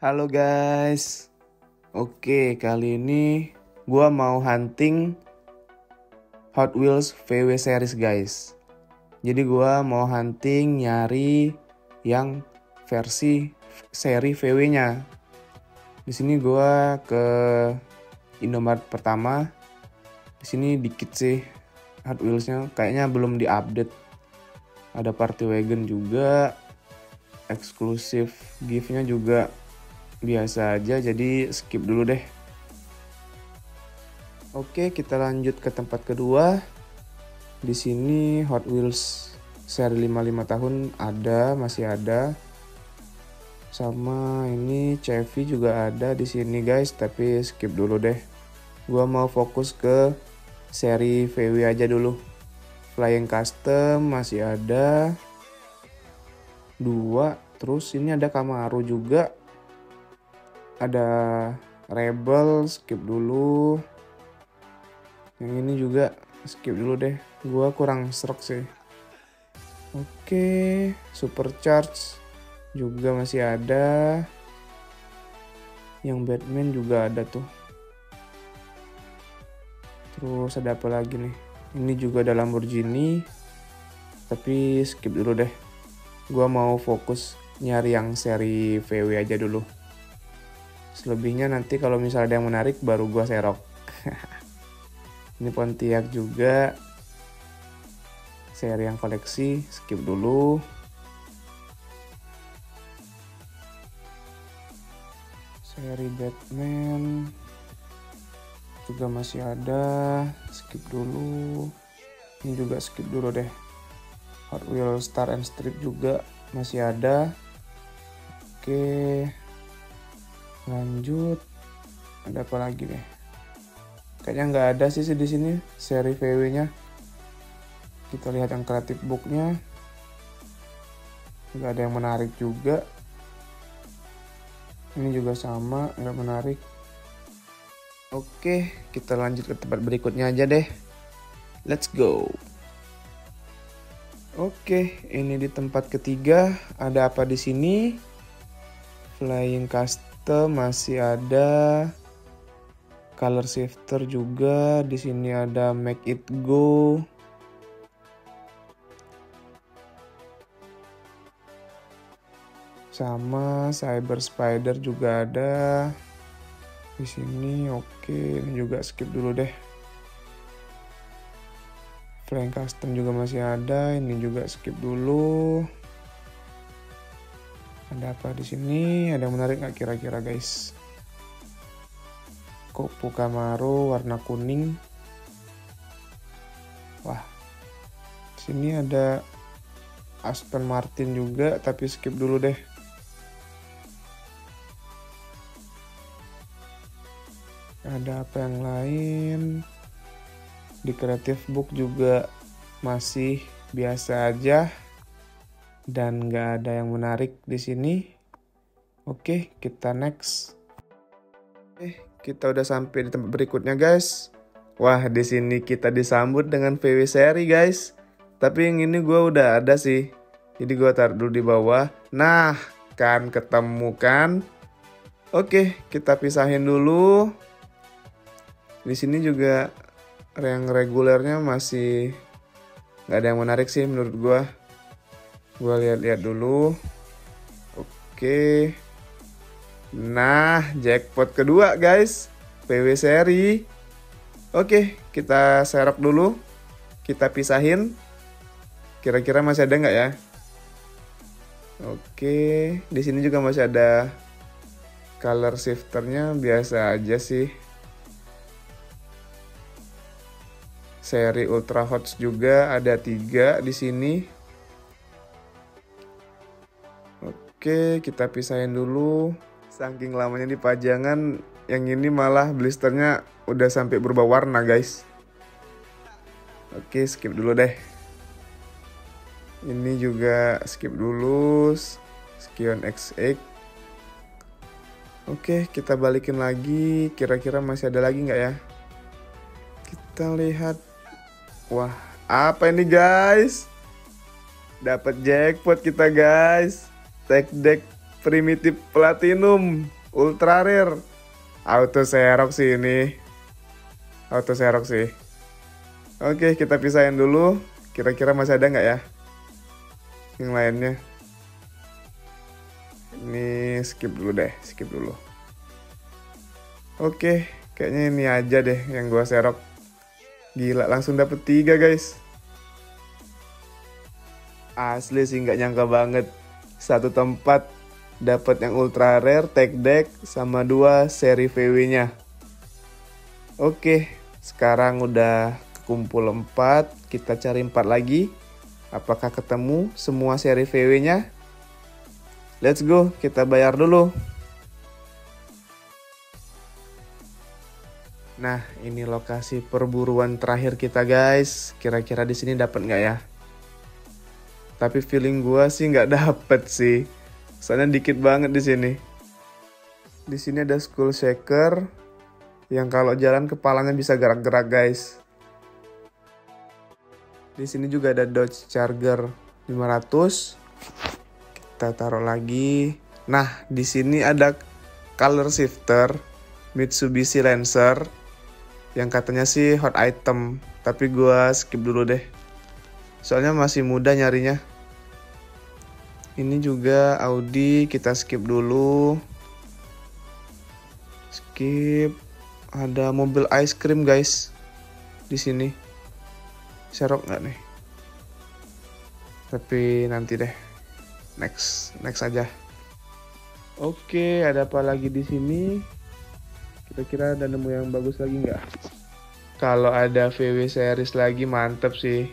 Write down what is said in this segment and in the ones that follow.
Halo guys. Oke, kali ini gua mau hunting Hot Wheels VW series guys. Jadi gua mau hunting nyari yang versi seri VW-nya. Di sini gua ke Indomaret pertama. Di sini dikit sih Hot Wheels-nya, kayaknya belum diupdate. Ada Party Wagon juga, eksklusif gift-nya juga biasa aja, jadi skip dulu deh. Oke, kita lanjut ke tempat kedua. Di sini Hot Wheels seri 55 tahun masih ada. Sama ini Chevy juga ada di sini guys, tapi skip dulu deh. Gua mau fokus ke seri VW aja dulu. Flying Custom masih ada 2, terus ini ada Camaro juga. Ada Rebel, skip dulu. Yang ini juga skip dulu deh. Gua kurang serak sih. Oke, Supercharge juga masih ada. Yang Batman juga ada tuh. Terus ada apa lagi nih? Ini juga ada Lamborghini. Tapi skip dulu deh. Gua mau fokus nyari yang seri VW aja dulu. Selebihnya nanti kalau misalnya ada yang menarik baru gua serok. Ini Pontiac juga. Seri yang koleksi, skip dulu. Seri Batman juga masih ada, skip dulu. Ini juga skip dulu deh. Hot Wheels Star and Strip juga masih ada. Oke, lanjut. Ada apa lagi nih? Kayaknya nggak ada sih di sini seri VW-nya. Kita lihat yang creative book-nya. Nggak ada yang menarik juga. Ini juga sama, nggak menarik. Oke, kita lanjut ke tempat berikutnya aja deh. Let's go. Oke, ini di tempat ketiga. Ada apa di sini? Flying Custom masih ada. Color shifter juga. Di sini ada Make It Go. Sama Cyber Spider juga ada. Di sini oke, ini juga skip dulu deh. Flying Custom juga masih ada, ini juga skip dulu. Ada apa di sini? Ada yang menarik nggak kira-kira guys? Kopo Camaro warna kuning. Wah, di sini ada Aston Martin juga, tapi skip dulu deh. Ada apa yang lain? Di Creative Book juga masih biasa aja dan nggak ada yang menarik di sini. Oke, kita next. Kita udah sampai di tempat berikutnya guys. Wah, di sini kita disambut dengan VW seri guys. Tapi yang ini gue udah ada sih. Jadi gue taruh dulu di bawah. Nah, kan ketemu kan? Oke, kita pisahin dulu. Di sini juga yang regulernya masih nggak ada yang menarik sih menurut gue. Gue lihat-lihat dulu. Oke. Nah, jackpot kedua guys. VW seri. Oke, kita serok dulu. Kita pisahin. Kira-kira masih ada nggak ya? Oke, di sini juga masih ada color shifternya, biasa aja sih. Seri Ultra Hots juga ada 3 di sini. Oke, kita pisahin dulu. Saking lamanya di pajangan, yang ini malah blisternya udah sampai berubah warna guys. Oke, skip dulu deh. Ini juga skip dulu. Skion XX. Oke, kita balikin lagi. Kira-kira masih ada lagi nggak ya? Kita lihat. Wah, apa ini guys? Dapat jackpot kita guys. Tech Deck Primitive Platinum. ultra rare. Auto serok sih ini. Auto serok sih. Oke, kita pisahin dulu. Kira-kira masih ada nggak ya yang lainnya? Ini skip dulu deh, skip dulu. Oke, kayaknya ini aja deh yang gua serok. Gila, langsung dapet 3 guys. Asli sih nggak nyangka banget. Satu tempat dapat yang ultra rare, tech deck, sama 2 seri VW-nya. Oke, sekarang udah kekumpul 4. Kita cari 4 lagi. Apakah ketemu semua seri VW-nya? Let's go, kita bayar dulu. Nah, ini lokasi perburuan terakhir kita guys. Kira-kira di sini dapat nggak ya? Tapi feeling gua sih nggak dapet sih. Soalnya dikit banget di sini. Di sini ada Skull Shaker yang kalau jalan kepalanya bisa gerak-gerak guys. Di sini juga ada Dodge Charger 500. Kita taruh lagi. Nah, di sini ada color shifter Mitsubishi Lancer yang katanya sih hot item, tapi gua skip dulu deh. Soalnya masih mudah nyarinya. Ini juga Audi, kita skip dulu. Skip. Ada mobil ice cream guys di sini. Serok nggak nih? Tapi nanti deh. Next aja. Oke, ada apa lagi di sini? Kira-kira ada nemu yang bagus lagi nggak? Kalau ada VW series lagi mantep sih.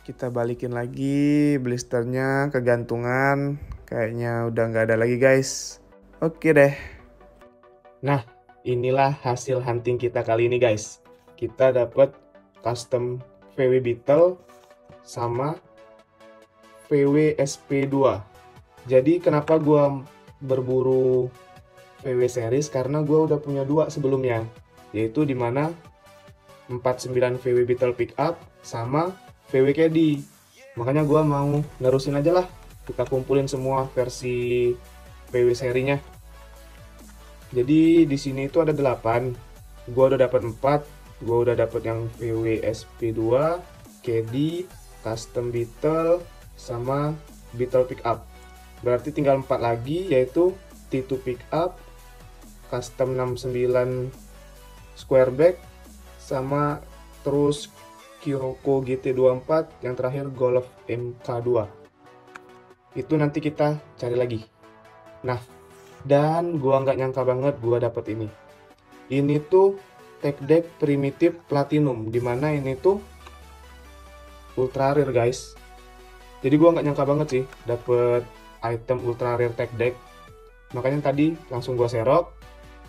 Kita balikin lagi blisternya ke gantungan. Kayaknya udah nggak ada lagi guys. Oke deh. Nah, inilah hasil hunting kita kali ini guys. Kita dapat custom VW Beetle sama VW SP2. Jadi kenapa gue berburu VW series? Karena gue udah punya 2 sebelumnya, yaitu dimana 49 VW Beetle Pickup sama VW Caddy. Makanya gue mau nerusin aja lah, kita kumpulin semua versi VW serinya. Jadi di sini itu ada 8. Gue udah dapat 4. Gue udah dapat yang VW SP2, Caddy, Custom Beetle, sama Beetle Pickup. Berarti tinggal 4 lagi, yaitu T2 Pickup, Custom 69 Squareback, sama terus Kiroko GT24, yang terakhir Golf MK2. Itu nanti kita cari lagi. Nah, dan gua nggak nyangka banget gua dapet ini. Ini tuh tech deck primitive platinum, dimana ini tuh ultra rare guys. Jadi gua nggak nyangka banget sih dapet item ultra rare tech deck. Makanya tadi langsung gua serok.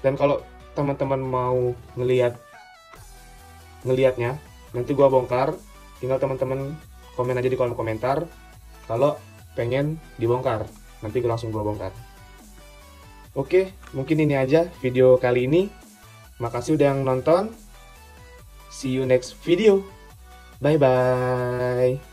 Dan kalau teman-teman mau ngelihatnya, nanti gua bongkar. Tinggal teman-teman komen aja di kolom komentar kalau pengen dibongkar. Nanti gua langsung bongkar. Oke, mungkin ini aja video kali ini. Makasih udah yang nonton. See you next video. Bye bye.